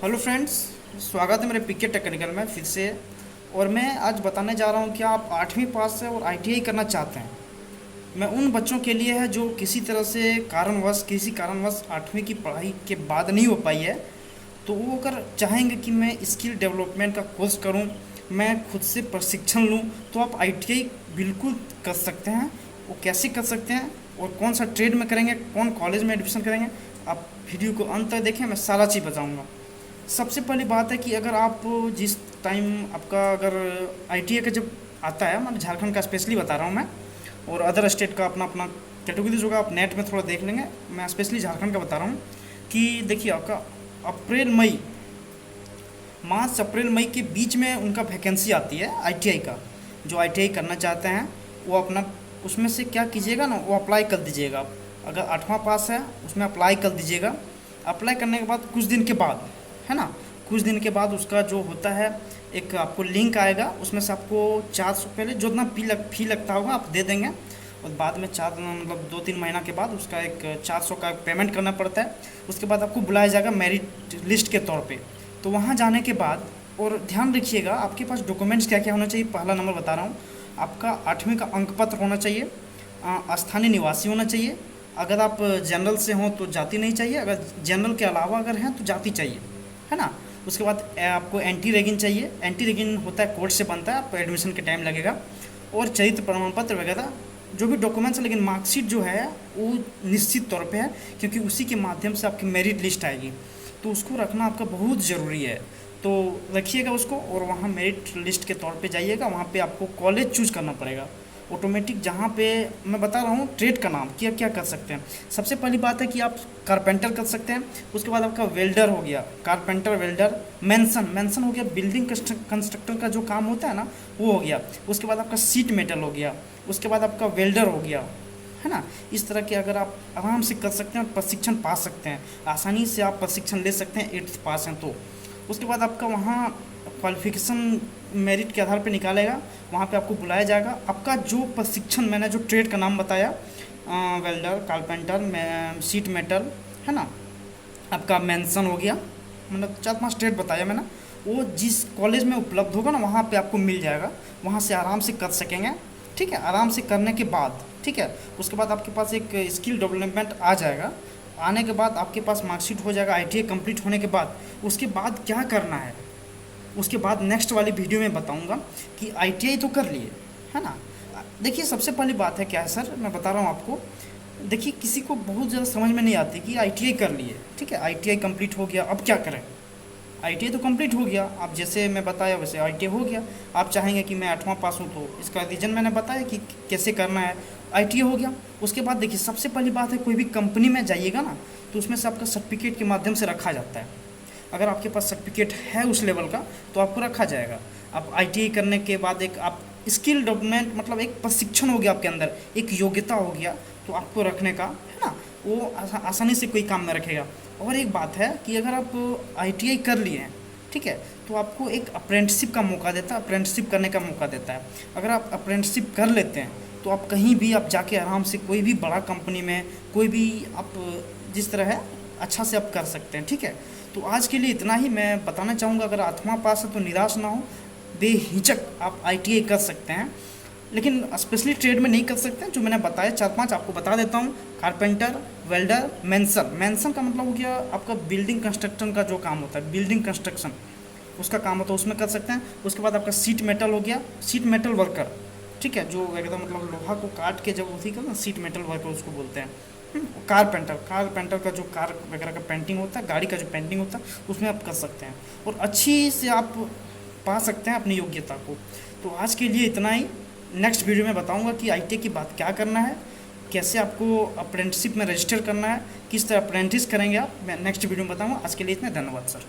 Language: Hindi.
हेलो फ्रेंड्स, स्वागत है मेरे पीके टेक्निकल में फिर से। और मैं आज बताने जा रहा हूँ कि आप 8वीं पास है और आईटीआई करना चाहते हैं। मैं उन बच्चों के लिए है जो किसी कारणवश 8वीं की पढ़ाई के बाद नहीं हो पाई है। तो वो अगर चाहेंगे कि मैं स्किल डेवलपमेंट का कोर्स करूं, मैं खुद से प्रशिक्षण लूं, तो आप आईटीआई बिल्कुल कर सकते हैं। वो कैसे कर सकते हैं और कौन सा ट्रेड में करेंगे, कौन कॉलेज में एडमिशन करेंगे, आप वीडियो को अंत तक देखें, मैं सारा चीज़ बताऊंगा। सबसे पहली बात है कि अगर आप जिस टाइम आपका अगर आईटीआई का जब आता है, मतलब झारखंड का स्पेशली बता रहा हूँ मैं, और अदर स्टेट का अपना अपना कैटेगरीज होगा, आप नेट में थोड़ा देख लेंगे। मैं स्पेशली झारखंड का बता रहा हूँ कि देखिए आपका अप्रैल मई, मार्च अप्रैल मई के बीच में उनका वैकेंसी आती है आईटीआई का। जो आईटीआई करना चाहते हैं वो अपना उसमें से क्या कीजिएगा ना, वो अप्लाई कर दीजिएगा। अगर 8वां पास है उसमें अप्लाई कर दीजिएगा। अप्लाई करने के बाद कुछ दिन के बाद, है ना, कुछ दिन के बाद उसका जो होता है, एक आपको लिंक आएगा, उसमें से आपको 400 पहले जो इतना फी लगता होगा आप दे देंगे। और बाद में मतलब 2-3 महीना के बाद उसका एक 400 का पेमेंट करना पड़ता है। उसके बाद आपको बुलाया जाएगा मेरिट लिस्ट के तौर पे। तो वहाँ जाने के बाद, और ध्यान रखिएगा आपके पास डॉक्यूमेंट्स क्या क्या होना चाहिए। पहला नंबर बता रहा हूँ, आपका 8वीं का अंक पत्र होना चाहिए, स्थानीय निवासी होना चाहिए। अगर आप जनरल से हों तो जाति नहीं चाहिए, अगर जनरल के अलावा अगर हैं तो जाति चाहिए, है ना। उसके बाद आपको एंटी रेगिन चाहिए। एंटी रेगिन होता है कोर्ट से बनता है, आपको एडमिशन के टाइम लगेगा। और चरित्र प्रमाण पत्र वगैरह जो भी डॉक्यूमेंट्स है, लेकिन मार्कशीट जो है वो निश्चित तौर पे है, क्योंकि उसी के माध्यम से आपकी मेरिट लिस्ट आएगी। तो उसको रखना आपका बहुत ज़रूरी है। तो रखिएगा उसको, और वहाँ मेरिट लिस्ट के तौर पे जाइएगा। वहाँ पे आपको कॉलेज चूज करना पड़ेगा ऑटोमेटिक। जहाँ पे मैं बता रहा हूँ ट्रेड का नाम क्या क्या कर सकते हैं। सबसे पहली बात है कि आप कारपेंटर कर सकते हैं। उसके बाद आपका वेल्डर हो गया, कारपेंटर वेल्डर। मेंसन हो गया, बिल्डिंग कंस्ट्रक्टर का जो काम होता है ना, वो हो गया। उसके बाद आपका सीट मेटल हो गया। उसके बाद आपका वेल्डर हो गया, है ना। इस तरह के अगर आप आराम से कर सकते हैं और प्रशिक्षण पा सकते हैं, आसानी से आप प्रशिक्षण ले सकते हैं 8th पास हैं तो। उसके बाद आपका वहाँ क्वालिफिकेशन मेरिट के आधार पर निकालेगा, वहाँ पे आपको बुलाया जाएगा। आपका जो प्रशिक्षण, मैंने जो ट्रेड का नाम बताया, वेल्डर, कारपेंटर, सीट मेटल, है ना, आपका मेंशन हो गया, मतलब 4-5 ट्रेड बताया मैंने। वो जिस कॉलेज में उपलब्ध होगा ना, वहाँ पे आपको मिल जाएगा, वहाँ से आराम से कर सकेंगे। ठीक है, आराम से करने के बाद, ठीक है, उसके बाद आपके पास एक स्किल डेवलपमेंट आ जाएगा। आने के बाद आपके पास मार्कशीट हो जाएगा आईटीआई कंप्लीट होने के बाद। उसके बाद क्या करना है, उसके बाद नेक्स्ट वाली वीडियो में बताऊंगा कि आईटीआई तो कर लिए, है ना। देखिए सबसे पहली बात है क्या है सर, मैं बता रहा हूँ आपको। देखिए किसी को बहुत ज़्यादा समझ में नहीं आती कि आईटीआई कर लिए, ठीक है, आईटीआई कंप्लीट हो गया, अब क्या करें। आईटीआई तो कंप्लीट हो गया, आप जैसे मैं बताया वैसे आईटीआई हो गया। आप चाहेंगे कि मैं 8वां पास हूँ, तो इसका रीज़न मैंने बताया कि कैसे करना है। आईटीआई हो गया, उसके बाद देखिए सबसे पहली बात है, कोई भी कंपनी में जाइएगा ना, तो उसमें से आपका सर्टिफिकेट के माध्यम से रखा जाता है। अगर आपके पास सर्टिफिकेट है उस लेवल का तो आपको रखा जाएगा। आप आईटीआई करने के बाद एक आप स्किल डेवलपमेंट, मतलब एक प्रशिक्षण हो गया आपके अंदर, एक योग्यता हो गया, तो आपको रखने का, है ना, वो आसानी से कोई काम में रखेगा। और एक बात है कि अगर आप आईटीआई कर लिए हैं, ठीक है, तो आपको एक अप्रेंटिसशिप का मौका देता है, अप्रेंटिसशिप करने का मौका देता है। अगर आप अप्रेंटिसशिप कर लेते हैं तो आप कहीं भी आप जाके आराम से कोई भी बड़ा कंपनी में, कोई भी आप जिस तरह है अच्छा से आप कर सकते हैं। ठीक है, तो आज के लिए इतना ही मैं बताना चाहूँगा। अगर 8वां पास है तो निराश ना हो, बेहिचक आप आईटीआई कर सकते हैं, लेकिन स्पेशली ट्रेड में नहीं कर सकते हैं। जो मैंने बताया 4-5 आपको बता देता हूँ। कारपेंटर, वेल्डर, मेंसन का मतलब हो गया आपका बिल्डिंग कंस्ट्रक्शन का जो काम होता है, बिल्डिंग कंस्ट्रक्शन उसका काम होता है, उसमें कर सकते हैं। उसके बाद आपका सीट मेटल हो गया, सीट मेटल वर्कर, ठीक है, जो एकदम मतलब लोहा को काट के जब उसी का ना सीट मेटल वर्कर उसको बोलते हैं। कारपेंटर का जो कार वगैरह का पेंटिंग होता है, गाड़ी का जो पेंटिंग होता है, उसमें आप कर सकते हैं और अच्छी से आप पा सकते हैं अपनी योग्यता को। तो आज के लिए इतना ही। नेक्स्ट वीडियो में बताऊंगा कि आईटीआई की बात क्या करना है, कैसे आपको अप्रेंटिसशिप में रजिस्टर करना है, किस तरह अप्रेंटिस करेंगे आप, मैं नेक्स्ट वीडियो में बताऊंगा। आज के लिए इतना, धन्यवाद सर।